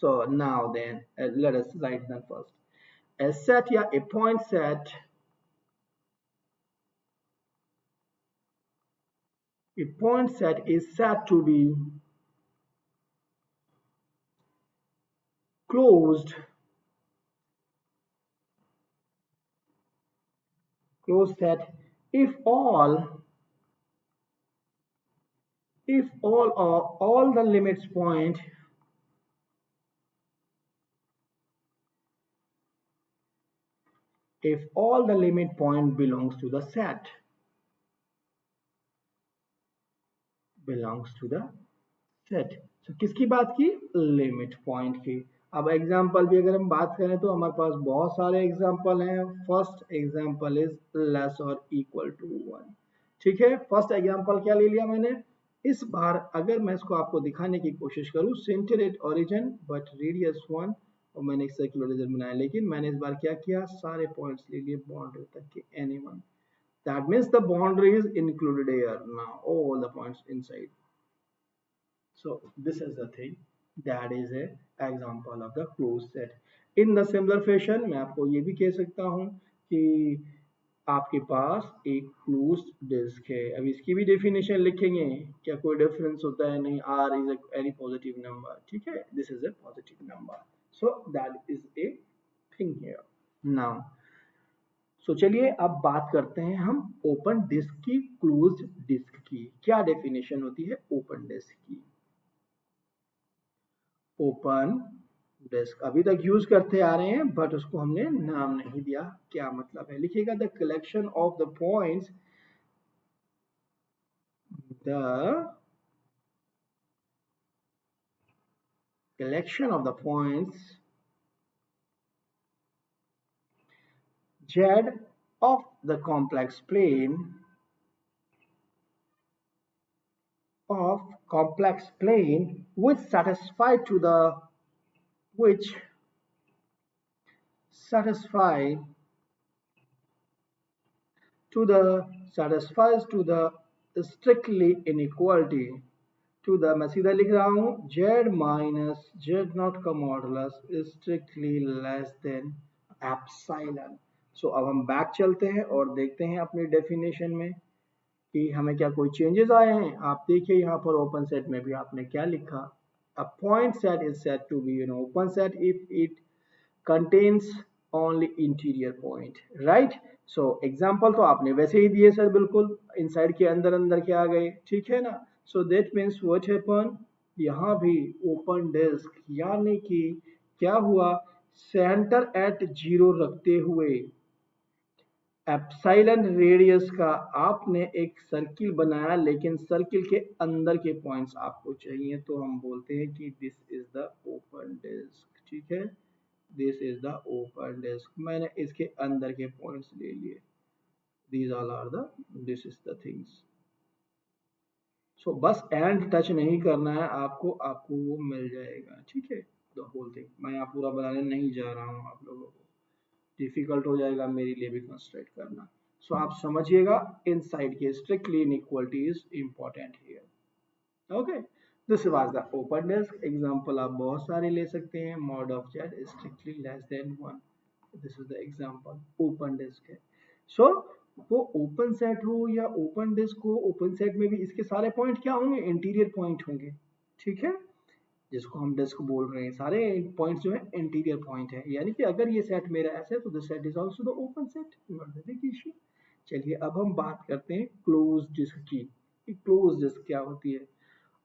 so now then let us write them first। A set या a point set, a point set is said to be closed set if all or all the limits point if all the limit point belongs to the set, belongs to the set. तो किसकी बात की, limit point की। अब example भी अगर हम बात करें तो हमारे पास बहुत सारे एग्जांपल हैं। फर्स्ट एग्जांपल इज लेस और इक्वल टू वन। ठीक है, फर्स्ट एग्जांपल क्या ले लिया मैंने, इस बार अगर मैं इसको आपको दिखाने की कोशिश करूं, centre at origin but radius one, और मैंने एक सर्कुलर रीजन बनाया, लेकिन मैंने इस बार क्या किया, सारे पॉइंट्स ले लिए बाउंड्री तक के any one. That means the boundary is included here now, all the points inside. So this is the thing, that is a example of the closed set। In the similar fashion मैं आपको ये भी कह सकता हूँ कि आपके पास एक क्लोज्ड डिस्क है। अब इसकी भी डेफिनेशन लिखेंगे, क्या कोई डिफरेंस होता है, नहीं, r is any positive number, ठीक है, this is a positive number, so that is a thing here now। सो चलिए अब बात करते हैं हम ओपन डिस्क की, क्लोज्ड डिस्क की। क्या डेफिनेशन होती है ओपन डिस्क की। ओपन डिस्क अभी तक यूज करते आ रहे हैं, बट उसको हमने नाम नहीं दिया, क्या मतलब है, लिखिएगा the collection of the points, the collection of the points z of the complex plane of complex plane which satisfy satisfies to the strictly inequality to the मैं सीधा लिख रहा हूँ z माइनस z नॉट का modulus strictly less than epsilon. So अब हम back चलते हैं और देखते हैं अपनी डेफिनेशन में कि हमें क्या कोई चेंजेस आए हैं। आप देखिए यहाँ पर ओपन सेट में भी आपने क्या लिखा, a point set is said to be an open set if it contains only interior point, right? So example तो आपने वैसे ही दिए सर, बिल्कुल इनसाइड के अंदर अंदर के आ गए, ठीक है ना। so that means what happen, यहाँ भी ओपन डिस्क यानी कि क्या हुआ, सेंटर एट जीरो रखते हुए एप्सिलॉन रेडियस का आपने एक सर्किल बनाया, लेकिन सर्किल के अंदर के पॉइंट्स आपको चाहिए, तो हम बोलते हैं कि this is the open disc, ठीक है। This is the open disc, मैंने इसके अंदर के पॉइंट्स ले लिए, these all are the this is the things. So बस एंड टच नहीं करना है आपको, आपको वो मिल जाएगा, ठीक है। द होल थिंग मैं यहाँ पूरा बनाने नहीं जा रहा हूँ, आप लोगों को डिफिकल्ट हो जाएगा मेरे लिए भी कंस्ट्रक्ट करना। सो आप समझिएगा इनसाइड के strictly inequality is important here, okay. This was the open disc example, आप बहुत सारे ले सकते हैं, mod of z strictly less than 1, this is the example open disc है। सो वो ओपन सेट हो या ओपन डिस्क हो, ओपन सेट में भी इसके सारे पॉइंट क्या होंगे, इंटीरियर पॉइंट होंगे, ठीक है। जिसको हम डिस्क बोल रहे हैं, सारे पॉइंट्स जो है इंटीरियर पॉइंट है, यानी कि अगर ये सेट मेरा ऐसा है तो the set is also the open set, not the big issue. चलिए अब हम बात करते हैं क्लोज डिस्क की, क्लोज डिस्क क्या होती है।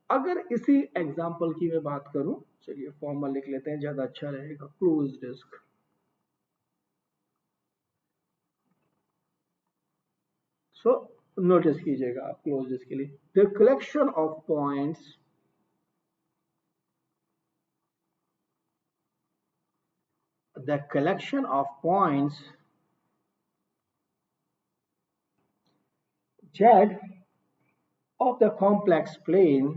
अगर इसी एग्जांपल की मैं बात करूं, चलिए फॉर्मल लिख लेते हैं, ज्यादा अच्छा रहेगा। क्लोज डिस्क, सो नोटिस कीजिएगा आप क्लोज डिस्क के लिए, the collection of points, the collection of points z of the complex plane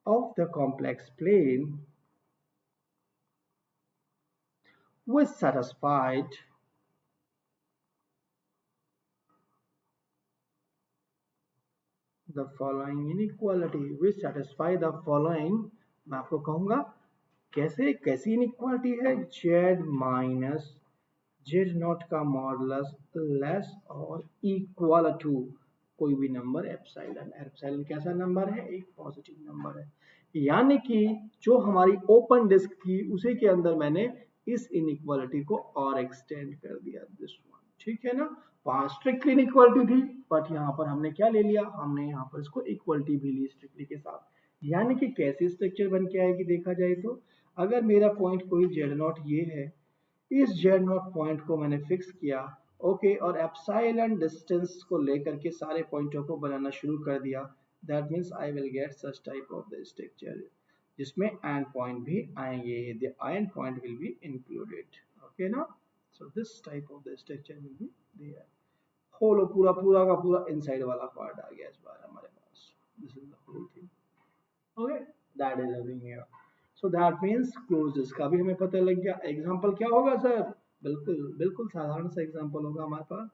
of the complex plane which satisfied the following inequality, which satisfy the following, मैं आपको कहूंगा कैसे, कैसी inequality है, z माइनस z नॉट का modulus less और equal to कोई भी नंबर एप्सिलॉन। एप्सिलॉन कैसा नंबर है, एक पॉजिटिव नंबर है, यानी कि जो हमारी ओपन डिस्क थी उसी के अंदर मैंने इस इनइक्वालिटी को और एक्सटेंड कर दिया, दिस वन, ठीक है ना। वहां स्ट्रिक्टली इनइक्वालिटी थी, बट यहाँ पर हमने क्या ले लिया, हमने यहाँ पर इसको इक्वलिटी भी ली स्ट्रिक्टली के साथ, यानी कि कैसे स्ट्रक्चर बन के आएगी देखा जाए तो, अगर मेरा पॉइंट कोई जेड नॉट ये है, इस जेड नॉट पॉइंट को मैंने फिक्स किया, ओके, और एप्सिलॉन डिस्टेंस को लेकर के सारे पॉइंटों को बनाना शुरू कर दिया, that means I will get such type of the structure जिसमें एंड पॉइंट भी आएंगे, the end point will be included, okay ना। So this type of the structure will be there, hollow पूरा पूरा का पूरा इनसाइड वाला पार्ट आ गया इस बार हमारे पास, this is the whole thing, okay, that is having here. So that means closes का भी हमें पता लग गया। एग्जांपल क्या होगा सर, बिल्कुल बिल्कुल साधारण सा एग्जांपल होगा हमारे पास,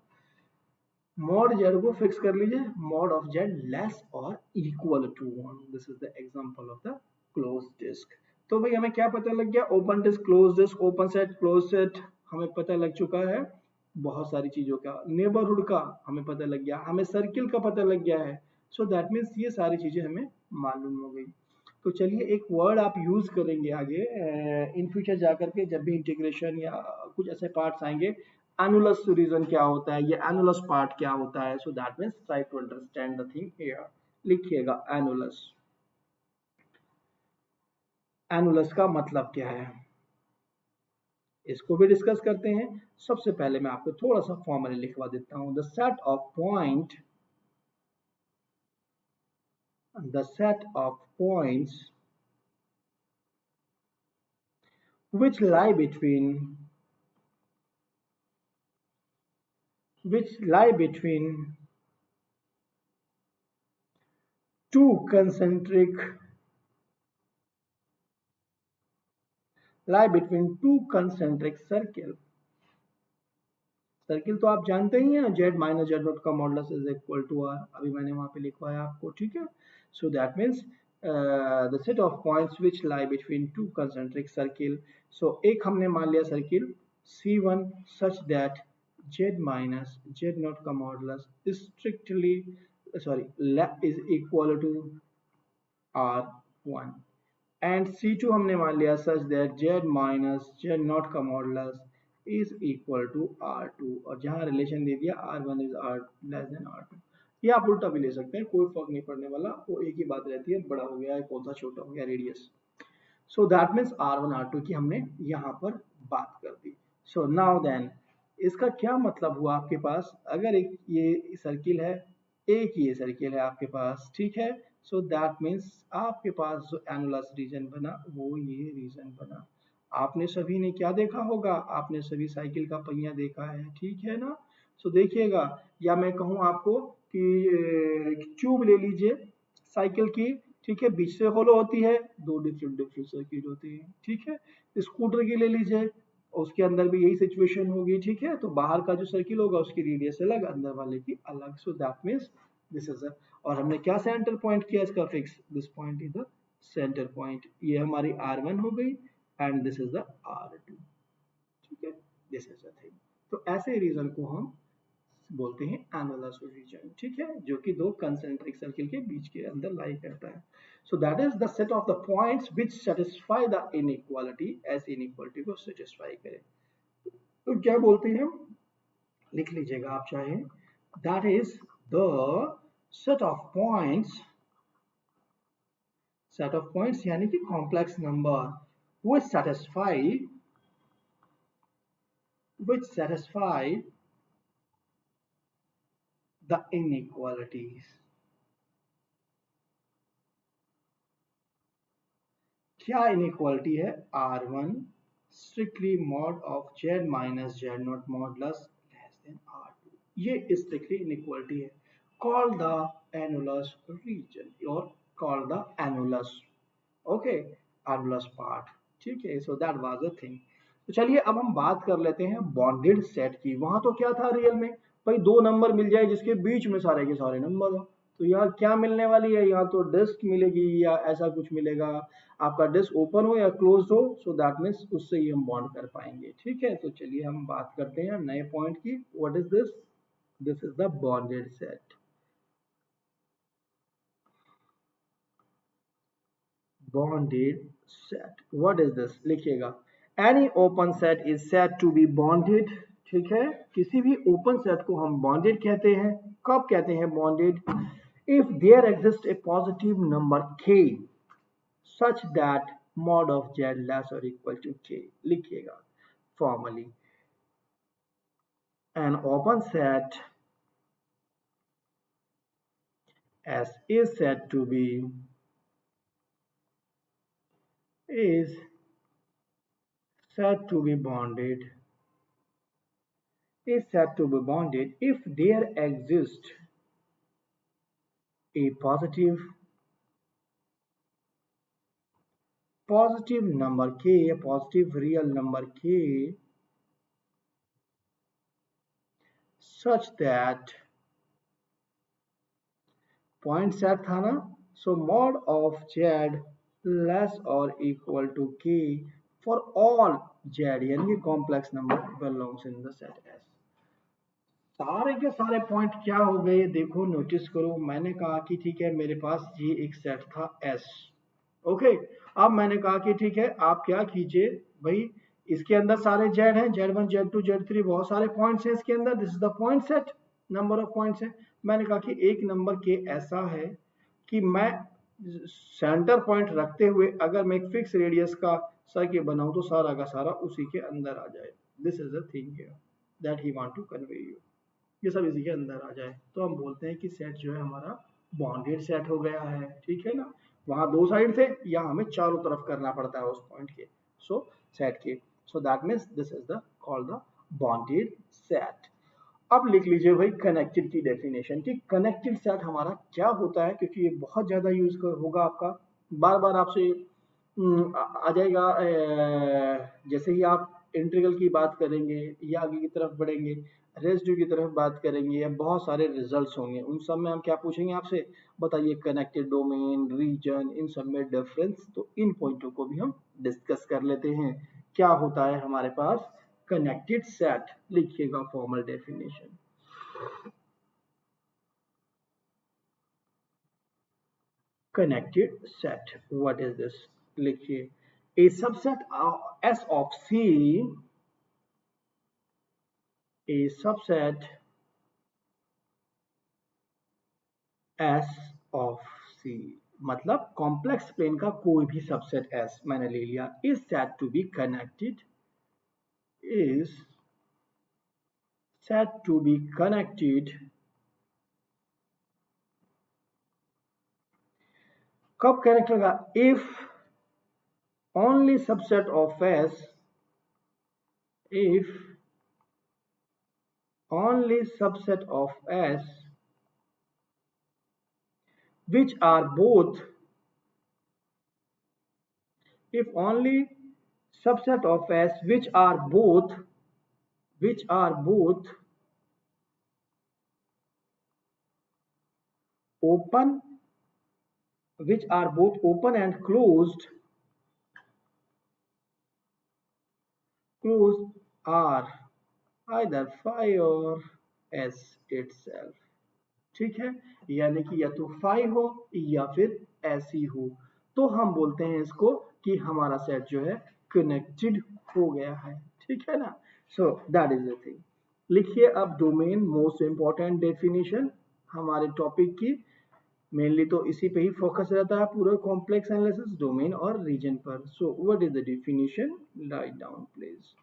मॉड जेड को फिक्स कर लीजिए, मॉड ऑफ जेड लेस और equal to 1, this is the example of the close disc. तो भाई हमें क्या पता लग गया, open disc, close disc, open set, close set हमें पता लग चुका है, बहुत सारी चीजों का, नेबरहुड का हमें पता लग गया, हमें सर्किल का पता लग गया है। सो दैट मीन्स ये सारी चीजें हमें मालूम हो गई। तो चलिए एक वर्ड आप यूज करेंगे आगे इन फ्यूचर जाकर के, जब भी इंटीग्रेशन या कुछ ऐसे पार्ट्स आएंगे, एनुलस रीजन क्या होता है, ये एनुलस पार्ट क्या होता है, so that means try to understand the thing here. लिखिएगा एनुलस, एनुलस का मतलब क्या है, इसको भी डिस्कस करते हैं। सबसे पहले मैं आपको थोड़ा सा फॉर्मली लिखवा देता हूं, the set of points which lie between which lie between two concentric lie between two concentric circle. Circle तो आप जानते ही हैं ना, जेड माइनस जेड नॉट का modulus is equal to R, अभी मैंने वहां पे लिखवाया आपको, ठीक है। So that means the set of points which lie between two concentric circle. So एक हमने मान लिया circle C1 such that Z minus Z naught का modulus strictly is equal to R1 and C2 हमने मान लिया such that Z minus Z naught का modulus is equal to R2 और जहां रिलेशन दे दिया R1 is R less than R2। ये आप उल्टा भी ले सकते हैं, कोई फर्क नहीं पड़ने वाला, वो एक ही बात रहती है, बड़ा हो गया है पौधा, छोटा हो गया radius. So that means R1 R2 की हमने यहाँ पर बात कर दी। सो नाउ देन इसका क्या मतलब हुआ आपके पास, अगर एक ये सर्किल है, एक ये सर्किल है आपके पास, ठीक है। सो दैट मीन्स आपके पास जो एनुलस रीजन बना वो ये रीजन बना। आपने सभी ने क्या देखा होगा, आपने सभी साइकिल का पहिया देखा है, ठीक है ना। सो देखिएगा, या मैं कहूँ आपको कि ट्यूब ले लीजिए साइकिल की, ठीक है, बीच से होलो होती है, दो डिफरेंट डिफरेंट सर्किट होती है, ठीक है। स्कूटर की ले लीजिए, उसके अंदर भी यही सिचुएशन होगी, ठीक है। तो बाहर का जो सर्किल होगा उसकी रेडियस अलग, अंदर वाले की अलग। सो दैट मीन्स दिस इज और हमने क्या सेंटर पॉइंट किया इसका fix, this point is the centre point. ये हमारी R1 हो गई and this is the R2, ठीक है, दिस इज द थिंग। तो ऐसे रीजन को हम बोलते हैं एनुलस रीजन, ठीक है, जो कि दो कंसेंट्रिक सर्किल के बीच के अंदर लाई करता है। So that is the set of the points which satisfy the inequality, ऐसी इनइक्वालिटी को सैटिस्फाई करे। तो क्या बोलते हैं हम, लिख लीजिएगा आप चाहे, that is the set of points, set of points यानी कि complex number which satisfy the inequalities। क्या इनइक्वालिटी है, R1 strictly mod of Z minus Z not modulus less than R2, ये strictly inequality है। call the annulus region or call the annulus, okay, annulus part, ठीक है। so that was the thing। तो चलिए अब हम बात कर लेते हैं बॉन्डेड सेट की। वहां तो क्या था रियल में, भाई दो नंबर मिल जाए जिसके बीच में सारे के सारे नंबर हो। तो यहाँ क्या मिलने वाली है, यहाँ तो डिस्क मिलेगी या ऐसा कुछ मिलेगा, आपका डिस्क ओपन हो या क्लोज हो। सो दैट मीन्स उससे ही हम बॉन्ड कर पाएंगे, ठीक है। तो चलिए हम बात करते हैं नए पॉइंट की। What is this, this is the bonded set. bonded set, what is this, लिखिएगा, any open set is said to be bonded, ठीक है। किसी भी ओपन सेट को हम बॉन्डेड कहते हैं। कब कहते हैं bonded, if there exists a positive number k such that mod of z less or equal to k, लिखिएगा formally, an open set S is said to be bonded, is said to be bonded if there exists a positive number k, a positive real number k such that point set था ना, so mod of z less or equal to k for all z यानी complex number belongs in the set S। सारे के सारे point क्या हो गए, देखो नोटिस करो, मैंने कहा कि ठीक है मेरे पास ये एक सेट था S, ओके। अब मैंने कहा कि ठीक है आप क्या कीजिए भाई, इसके अंदर सारे जेड हैं, Z1 Z2 Z3 बहुत सारे पॉइंट्स हैं इसके अंदर, this is the point set, number of points है। मैंने कहा कि एक नंबर के ऐसा है कि मैं सेंटर पॉइंट रखते हुए अगर मैं एक फिक्स रेडियस का सर्किल बनाऊं तो सारा का सारा उसी के अंदर आ जाए। This is the thing here that he want to convey you, ये सब इसी के अंदर आ जाए तो हम बोलते हैं कि सेट जो है हमारा बॉन्डेड सेट हो गया है, ठीक है ना। वहां दो साइड थे, यहाँ हमें चारों तरफ करना पड़ता है उस पॉइंट के, सो सेट के। सो that means this is the called the bonded set. अब लिख लीजिए भाई कनेक्टेड की डेफिनेशन कि कनेक्टेड सेट हमारा क्या होता है, क्योंकि ये बहुत ज़्यादा यूज होगा आपका, बार बार आपसे आ जाएगा। जैसे ही आप इंटीग्रल की बात करेंगे या आगे की तरफ बढ़ेंगे, रेसिड्यू की तरफ बात करेंगे, या बहुत सारे रिजल्ट्स होंगे, उन सब में हम क्या पूछेंगे आपसे, बताइए कनेक्टेड डोमेन, रीजन, इन सब में डिफरेंस। तो इन पॉइंटों को भी हम डिस्कस कर लेते हैं। क्या होता है हमारे पास कनेक्टेड सेट, लिखिएगा formal definition. connected set, what is this, लिखिए a subset S of C, a subset S of C, मतलब कॉम्प्लेक्स प्लेन का कोई भी सबसेट S मैंने ले लिया, is said to be connected, is said to be connected, कब connect होगा, if only subset of S, if only subset of S which are both, if only subset of S which are both open, which are both open and closed are either phi or S itself, ठीक है, यानी कि या तो phi हो या फिर ऐसी हो, तो हम बोलते हैं इसको कि हमारा सेट जो है कनेक्टेड हो गया है, ठीक है ना। So that is the thing. लिखिए अब डोमेन, मोस्ट इंपॉर्टेंट डेफिनेशन हमारे टॉपिक की, मेनली तो इसी पे ही फोकस रहता है पूरा कॉम्प्लेक्स एनालिसिस, डोमेन और रीजन पर। सो what is the definition, write down please.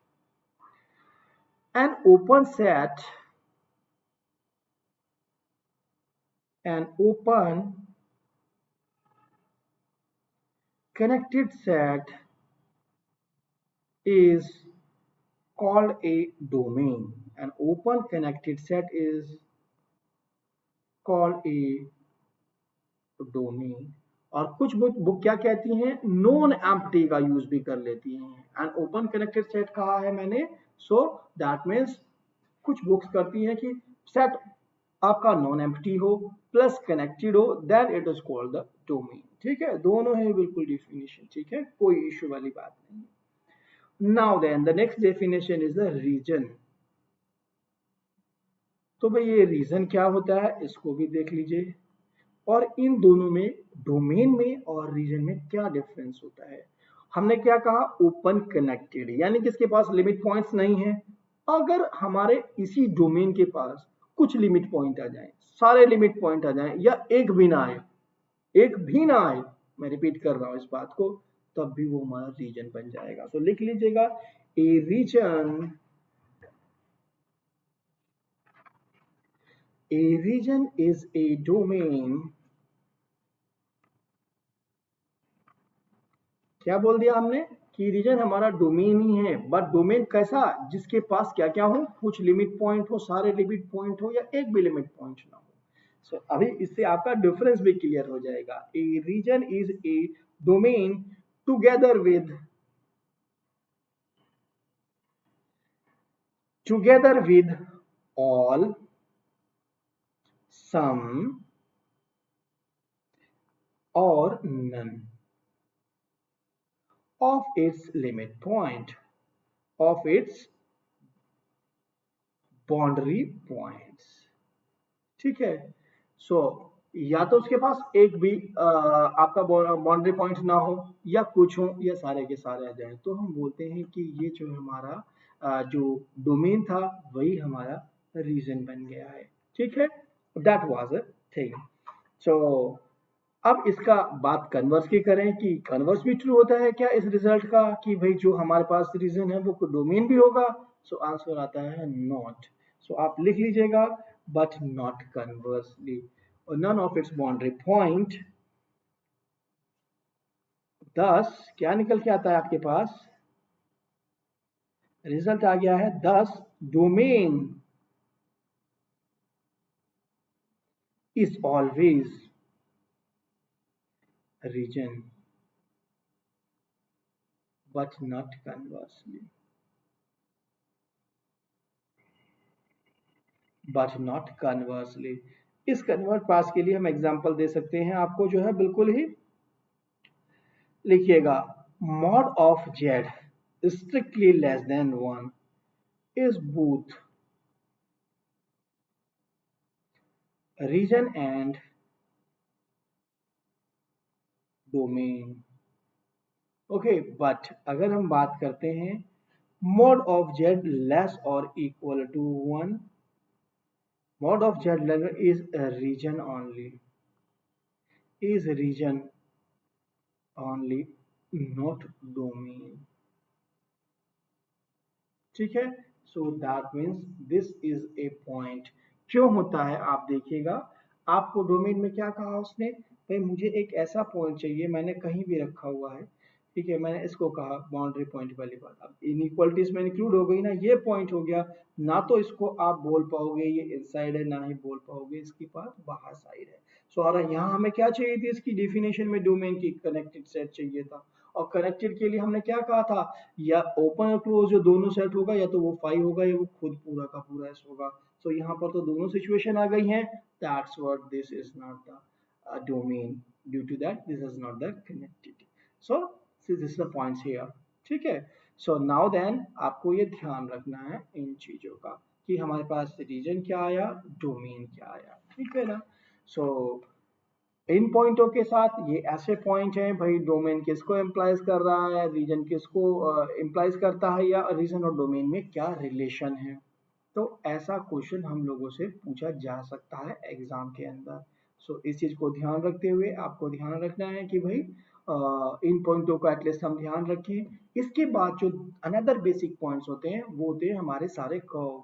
N open set, an open connected set is called a domain. An open connected set is called a domain. और कुछ book क्या कहती हैं, non empty का use भी कर लेती हैं। एन ओपन कनेक्टेड सेट कहा है मैंने, सो दैट मीन्स कुछ बुक्स करती हैं कि सेट आपका नॉन एम्प्टी हो प्लस कनेक्टेड हो, then it is called the domain, ठीक है, दोनों है बिल्कुल डिफिनेशन, ठीक है, कोई इश्यू वाली बात नहीं। Now then, the next definition is the region. तो भाई ये रीजन क्या होता है इसको भी देख लीजिए, और इन दोनों में, डोमेन में और रीजन में क्या डिफरेंस होता है। हमने क्या कहा, ओपन कनेक्टेड, यानी कि इसके पास लिमिट पॉइंट्स नहीं है। अगर हमारे इसी डोमेन के पास कुछ लिमिट पॉइंट आ जाए, सारे लिमिट पॉइंट आ जाए, या एक भी ना आए, एक भी ना आए, मैं रिपीट कर रहा हूं इस बात को, तब भी वो हमारा रीजन बन जाएगा। तो लिख लीजिएगा ए reason, a region is a domain, क्या बोल दिया हमने कि रीजन हमारा डोमेन ही है, बट डोमेन कैसा, जिसके पास क्या क्या हो, कुछ लिमिट पॉइंट हो, सारे लिमिट पॉइंट हो, या एक भी लिमिट पॉइंट ना हो। सो अभी इससे आपका डिफरेंस भी क्लियर हो जाएगा। A region is a domain together with all, some or none of its limit point, of its boundary points, ठीक है। सो या तो उसके पास एक भी आपका बाउंड्री पॉइंट ना हो, या कुछ हो, या सारे के सारे आ जाए, तो हम बोलते हैं कि ये जो हमारा जो डोमेन था वही हमारा रीजन बन गया है, ठीक है, दैट वाज अ थिंग। सो अब इसका बात कन्वर्स की करें कि कन्वर्स भी ट्रू होता है क्या इस रिजल्ट का, कि भाई जो हमारे पास रीजन है वो डोमेन भी होगा। सो आंसर आता है नॉट। सो आप लिख लीजिएगा बट नॉट कन्वर्सली, और none of its boundary point, दस क्या निकल के आता है आपके पास, रिजल्ट आ गया है 10 domain is always region, but not conversely. But not conversely. इस कन्वर्ट पास के लिए हम एग्जांपल दे सकते हैं आपको, जो है बिल्कुल ही लिखिएगा, mod of z strictly less than 1 is both region and domain. Okay, but अगर हम बात करते हैं mod of z less or equal to 1, mod of z less is a region only, is region only, not domain. ठीक है, so that means this is a point. क्यों होता है आप देखिएगा, आपको डोमेन में क्या कहा उसने, भाई मुझे एक ऐसा पॉइंट चाहिए, मैंने कहीं भी रखा हुआ है, ठीक है, मैंने इसको कहा बाउंड्री पॉइंट वाली बात, अब इनइक्वालिटीज में इंक्लूड हो गई ना, ये पॉइंट हो गया ना, तो इसको आप बोल पाओगे ये इनसाइड है, ना ही बोल पाओगे इसकी बात बाहर साइड है। सो और यहाँ हमें क्या चाहिए थी, इसकी डेफिनेशन में डोमेन की कनेक्टेड सेट चाहिए था, और कनेक्टेड के लिए हमने क्या कहा था, या ओपन और क्लोज जो दोनों सेट होगा, या तो वो 5 होगा या वो खुद पूरा का पूरा एस होगा। सो यहाँ पर तो दोनों सिचुएशन आ गई हैं, that's what this is not the domain, due to that this is not the connected. So this is the points here, ठीक है। सो नाउ देन आपको ये ध्यान रखना है इन चीजों का, कि हमारे पास रीजन क्या आया, डोमेन क्या आया, ठीक है ना। सो इन पॉइंटों के साथ ये ऐसे पॉइंट हैं, भाई डोमेन किसको एम्प्लाइज कर रहा है, रीजन किसको एम्प्लाइज करता है, या रीजन और डोमेन में क्या रिलेशन है। तो ऐसा क्वेश्चन हम लोगों से पूछा जा सकता है एग्जाम के अंदर। सो इस चीज को ध्यान रखते हुए आपको ध्यान रखना है कि भाई इन पॉइंटों को एटलीस्ट हम ध्यान रखें। इसके बाद जो अनदर बेसिक पॉइंट्स होते हैं वो होते हैं हमारे सारे कर्व।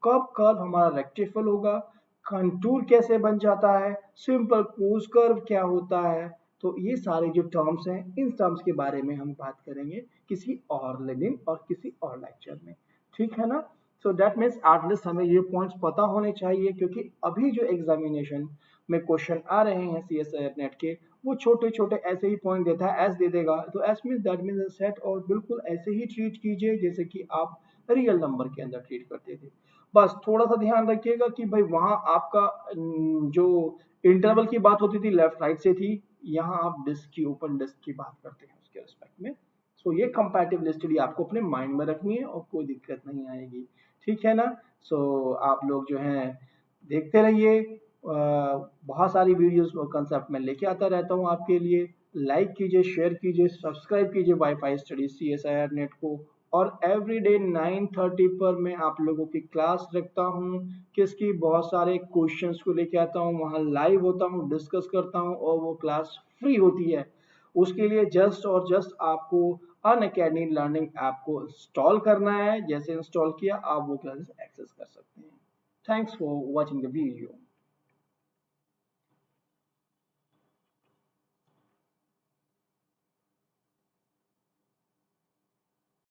कब कर्व हमारा रेक्टिफल होगा, कंटूर कैसे बन जाता है, सिंपल क्लोज कर्व क्या होता है, तो ये सारे जो टर्म्स हैं इन टर्म्स के बारे में हम बात करेंगे किसी और दिन और किसी और लेक्चर में, ठीक है ना। सो दैट मीन्स एटलीस्ट हमें ये पॉइंट्स पता होने चाहिए, क्योंकि अभी जो एग्जामिनेशन में क्वेश्चन आ रहे हैं सी एस आई नेट के, वो छोटे छोटे ऐसे ही पॉइंट देता है, एस दे देगा, तो S means that means set, और बिल्कुल ऐसे ही ट्रीट कीजिए जैसे कि आप रियल नंबर के अंदर ट्रीट करते थे। बस थोड़ा सा ध्यान रखिएगा कि भाई वहां आपका जो इंटरवल की बात होती थी लेफ्ट राइट से थी, यहाँ आप डिस्क की ओपन डिस्क की बात करते हैं उसके रिस्पेक्ट में। सो ये कंपैरेटिव स्टडी आपको अपने माइंड में रखनी है और कोई दिक्कत नहीं आएगी, ठीक है ना। सो आप लोग जो हैं देखते रहिए, बहुत सारी वीडियोस और कंसेप्ट में लेके आता रहता हूँ आपके लिए। लाइक कीजिए, शेयर कीजिए, सब्सक्राइब कीजिए वाईफाई स्टडी CSIR नेट को। और एवरीडे 9:30 पर मैं आप लोगों की क्लास रखता हूँ, किसकी बहुत सारे क्वेश्चंस को लेके आता हूँ, वहाँ लाइव होता हूँ, डिस्कस करता हूँ, और वो क्लास फ्री होती है। उसके लिए जस्ट और जस्ट आपको अनअकैडमी लर्निंग ऐप को इंस्टॉल करना है, जैसे इंस्टॉल किया आप वो क्लासेस एक्सेस कर सकते हैं। Thanks for watching the video.